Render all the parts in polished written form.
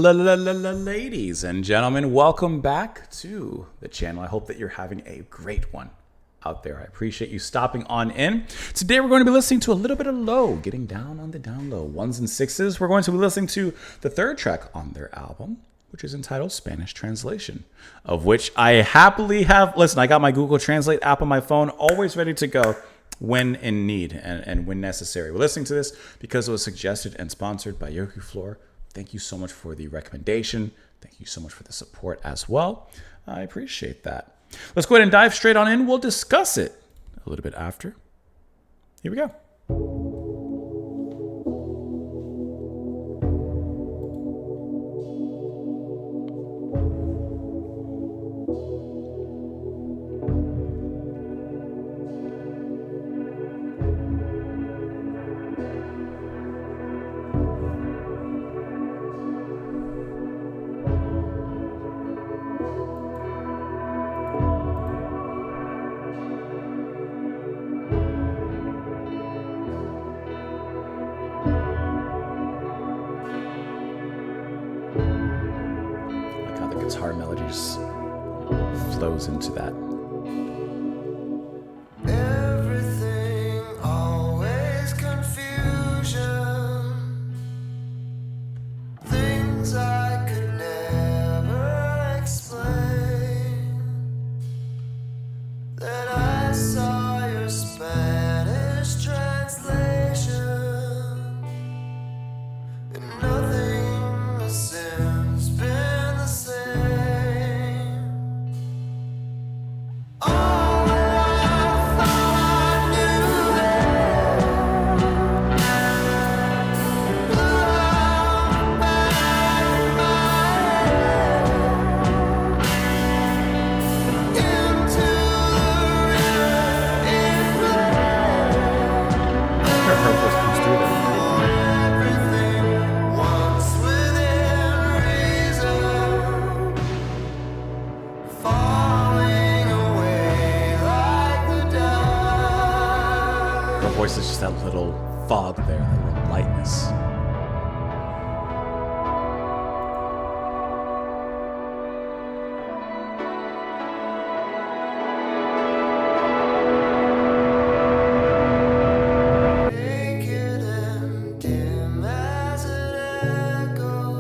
Ladies and gentlemen, welcome back to the channel. I hope that you're having a great one out there. I appreciate you stopping on in. Today we're going to be listening to a little bit of Low, getting down on the down low, ones and sixes. We're going to be listening to the third track on their album, which is entitled Spanish Translation, of which I happily have. Listen, I got my Google Translate app on my phone, always ready to go when in need and when necessary. We're listening to this because it was suggested and sponsored by Yogi Floor. Thank you so much for the recommendation. Thank you so much for the support as well. I appreciate that. Let's go ahead and dive straight on in. We'll discuss it a little bit after. Here we go. Guitar melody just flows into that. Everything always confusion. Things I could never explain. Then I saw your Spanish translation, and nothing has since been the same. Voice is just that little fog there, that little lightness. Naked and dim as an echo,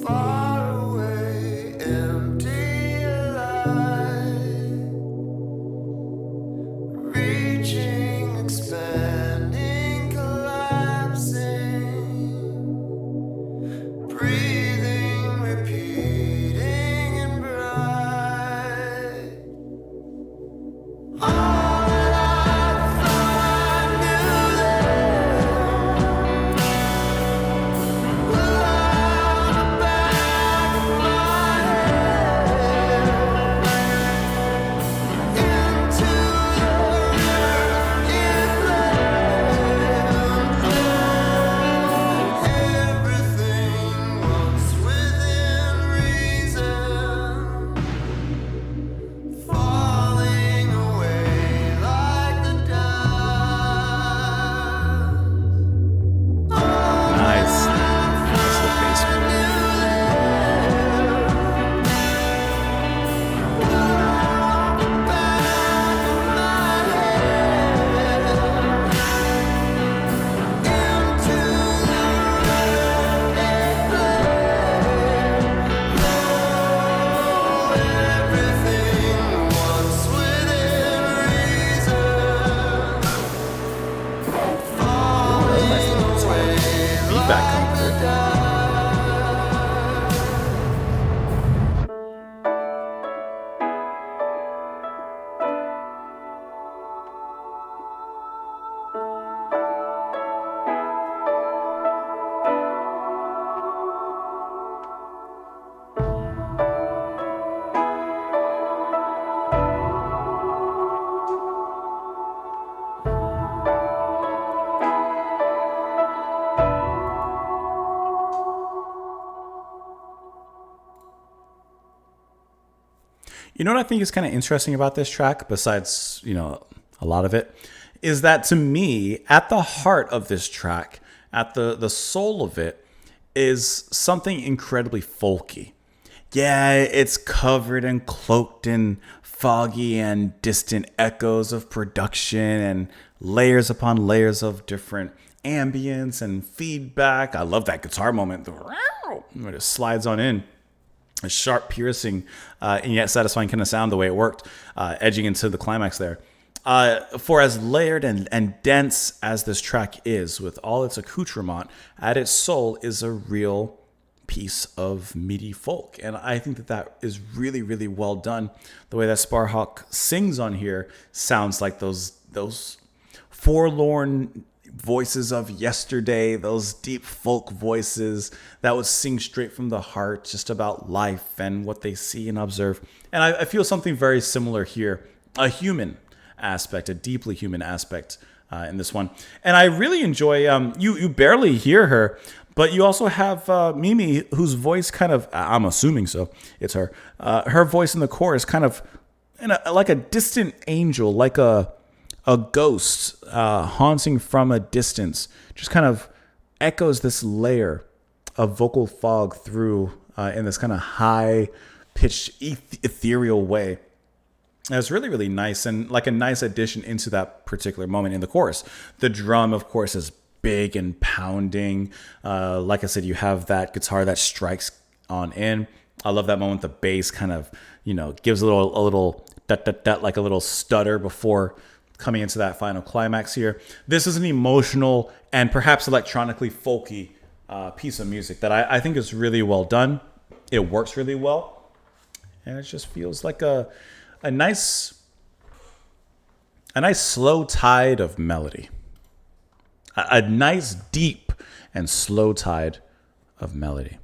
far away, empty, alive. Reaching, expanding, collapsing, breathing, repeating, and bright. All that I thought I knew then blew out the back of my head into everything once within reason, falling away like the dust. Nice. Nice little bass line. Nice little guitar feedback coming through. You know what I think is kind of interesting about this track, besides, a lot of it, is that to me, at the heart of this track, at the soul of it, is something incredibly folky. Yeah, it's covered and cloaked in foggy and distant echoes of production and layers upon layers of different ambience and feedback. I love that guitar moment when it slides on in. A sharp, piercing, and yet satisfying kind of sound the way it worked, edging into the climax there. For as layered and dense as this track is, with all its accoutrement, at its soul is a real piece of meaty folk. And I think that is really, really well done. The way that Sparhawk sings on here sounds like those forlorn voices of yesterday, those deep folk voices that would sing straight from the heart, just about life and what they see and observe. And I feel something very similar here, a human aspect, a deeply human aspect in this one. And I really enjoy, you barely hear her, but you also have Mimi, whose voice kind of, I'm assuming so, it's her, her voice in the chorus kind of like a distant angel, like a ghost haunting from a distance, just kind of echoes this layer of vocal fog through in this kind of high-pitched, ethereal way. And it's really, really nice and like a nice addition into that particular moment in the chorus. The drum, of course, is big and pounding. Like I said, you have that guitar that strikes on in. I love that moment. The bass kind of, gives a little dut, like a little stutter before coming into that final climax here. This is an emotional and perhaps electronically folky piece of music that I think is really well done. It works really well. And it just feels like a nice slow tide of melody. A nice deep and slow tide of melody.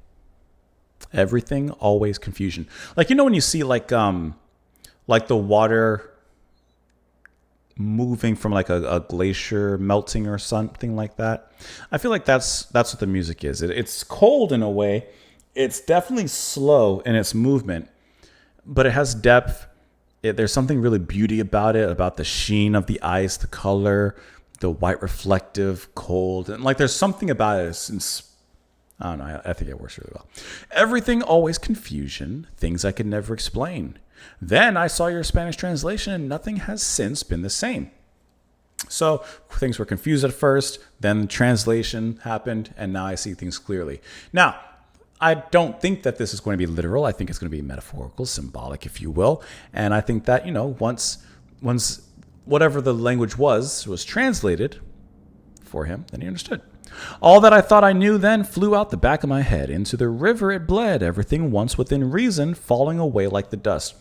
Everything, always confusion. Like, when you see like the water moving from like a glacier melting or something like that. I feel like that's what the music is. It's cold in a way. It's definitely slow in its movement, but it has depth. There's something really beauty about it, about the sheen of the ice, the color, the white reflective cold. And like there's something about it since, I don't know, I think it works really well. Everything, always confusion, things I could never explain. Then I saw your Spanish translation and nothing has since been the same. So things were confused at first, then translation happened, and now I see things clearly. Now, I don't think that this is going to be literal. I think it's going to be metaphorical, symbolic, if you will. And I think that, once whatever the language was translated for him, then he understood. All that I thought I knew then flew out the back of my head. Into the river it bled, everything once within reason, falling away like the dust.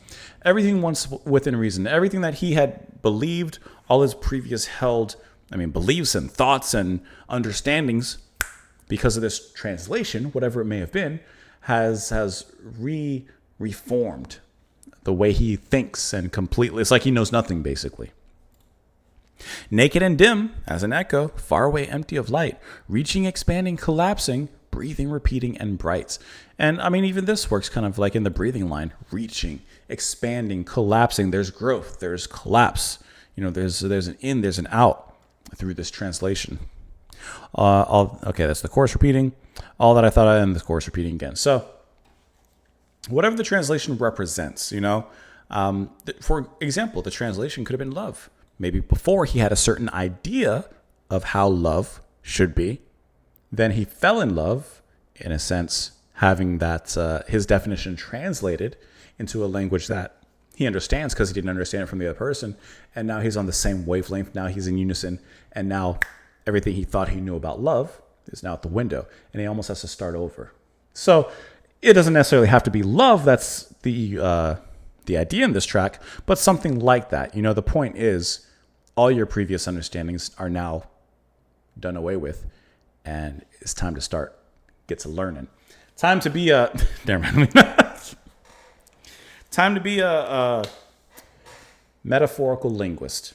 Everything once within reason. Everything that he had believed, all his previous beliefs and thoughts and understandings, because of this translation, whatever it may have been, has reformed the way he thinks and completely. It's like he knows nothing, basically. Naked and dim as an echo, far away, empty of light, reaching, expanding, collapsing, breathing, repeating, and bright. And even this works kind of like in the breathing line, reaching, expanding, collapsing. There's growth, there's collapse. There's an in, there's an out through this translation. That's the chorus repeating. All that I thought, and the chorus repeating again. So whatever the translation represents, for example, the translation could have been love. Maybe before he had a certain idea of how love should be. Then he fell in love, in a sense, having that his definition translated into a language that he understands because he didn't understand it from the other person. And now he's on the same wavelength. Now he's in unison. And now everything he thought he knew about love is now out the window. And he almost has to start over. So it doesn't necessarily have to be love. That's the idea in this track, but something like that. The point is all your previous understandings are now done away with, and it's time to get to learning. Time to be a time to be a metaphorical linguist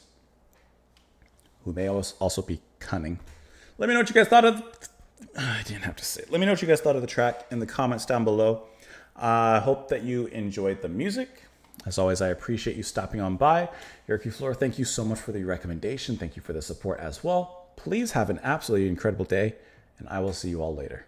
who may also be cunning. Let me know what you guys thought of. I didn't have to say it. Let me know what you guys thought of the track in the comments down below. I hope that you enjoyed the music. As always, I appreciate you stopping on by. Eric Flora, thank you so much for the recommendation. Thank you for the support as well. Please have an absolutely incredible day, and I will see you all later.